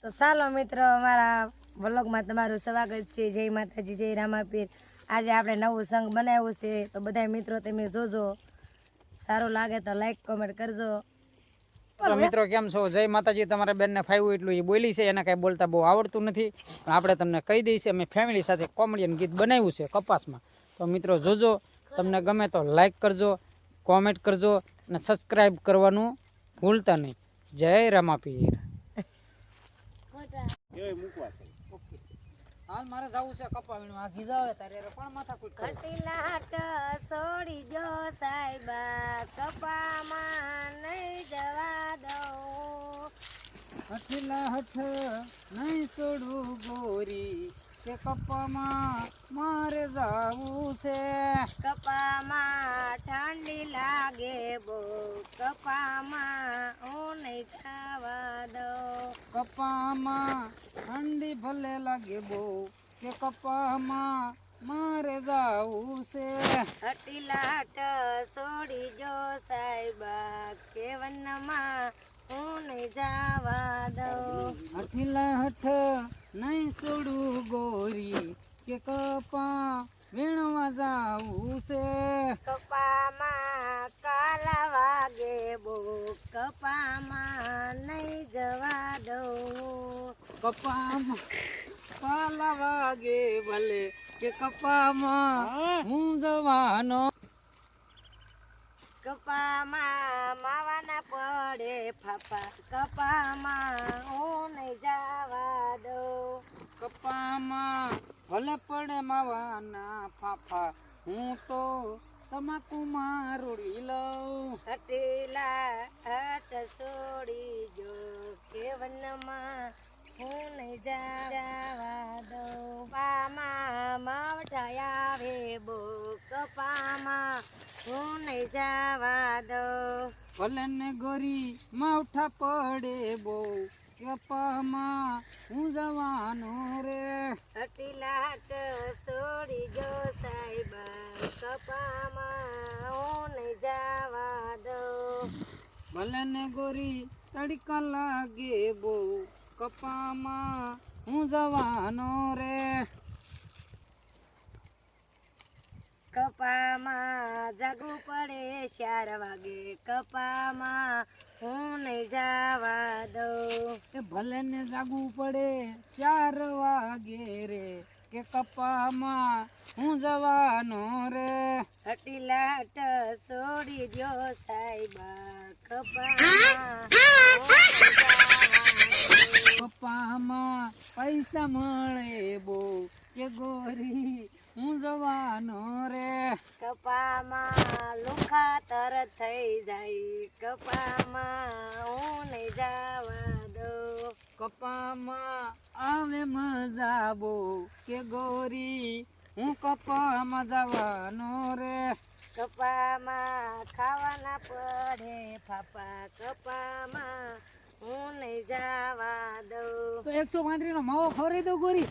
તો ચાલો મિત્રો, અમારા વ્લોગમાં તમારું સ્વાગત છે. જય માતાજી, જય રામાપીર. આજે આપણે નવું સંગ બનાવ્યું છે, તો બધા મિત્રો તમે જોજો. સારું લાગે તો લાઈક કોમેન્ટ કરજો. તો મિત્રો કેમ છો? જય માતાજી. તમારા બેનને ફાવ્યું એટલું એ બોલી છે, એને કાંઈ બોલતા બહુ આવડતું નથી. આપણે તમને કહી દઈએ અમે ફેમિલી સાથે કોમેડિયન ગીત બનાવ્યું છે કપાસમાં. તો મિત્રો જોજો, તમને ગમે તો લાઈક કરજો, કોમેન્ટ કરજો અને સબસ્ક્રાઈબ કરવાનું ભૂલતા નહીં. જય રામાપીર. ઓકે, હાલ મારે જવું છે કપા વીણવા. આ ગીઝા તારે પણ માથાકૂટ કરે. કટીલાટ છોડી જો સાહેબા, કપામાં નહીં જવા દઉં. હઠલા હઠ નહીં છોડું ગોરી, કે કપામાં મારે જાવું છે. કપામાં ઠંડી લાગે બહુ, કપામાં હું નહીં જવા દઉં. કપામાં ઠંડી ભલે લાગે બહુ, કે કપામાં મારે જાવું છે. હટીલાટ છોડી જો સાહેબા, કેવનમાં હું નહીં જવા દઉં. હઠલા હઠ નહીં છોડું ગોરી, કે કપા વીણવા જાવું છે. કપામાં કાલા વાગે બહુ, કપામાં નહીં જવા દઉં. કપામાં પાલા વાગે ભલે, કે કપામાં હું જવાનો. કપામાં માવાના પડે ફાફા, કપામાં હું નહીં જવા દઉં. કપામાં ભલે પડે માવાના ફાફા, હું તો તમાકુમાં રોડી લઉં. હટેલા હટ છોડી જો, કેવનમાં હું નહીં જવા દઉં. કપામાં માવઠા આવે બહુ, કપામાં હું નહીં જવા દઉં. ભલે ને ગોરી માવઠા પડે બહુ, કપામાં હું જવાનો રે. હટીલાટ છોડી જો સાહેબા, કપામાં હું નહીં જવા દઉં. ભલે ને ગોરી તડકા લાગે બહુ, કપામાં હું જવાનો રે. કપામાં જાગવું પડે 4 વાગે, કપામાં હું નહીં જવા દઉં. એ ભલે ને જાગવું પડે 4 વાગે રે, કે કપામાં હું જવાનો રે. હટીલાટ છોડી દો સાહેબા, કપામાં હું નહીં જવા દઉં. કપામાં પૈસા મળે બહુ, કે ગોરી હું જવાનો રે. કપામાં લુખા તરત થઈ જાય, કપામાં હું નહીં જવા દઉં. કપામાં આવે મજા બહુ, કે ગોરી હું કપામાં જવાનો રે. કપામાં ખાવાના પડે ફાફા, કપામાં હું નહીં જવા દઉં. તો 135 નો માવો ખવડાવી દઉં ગોરી.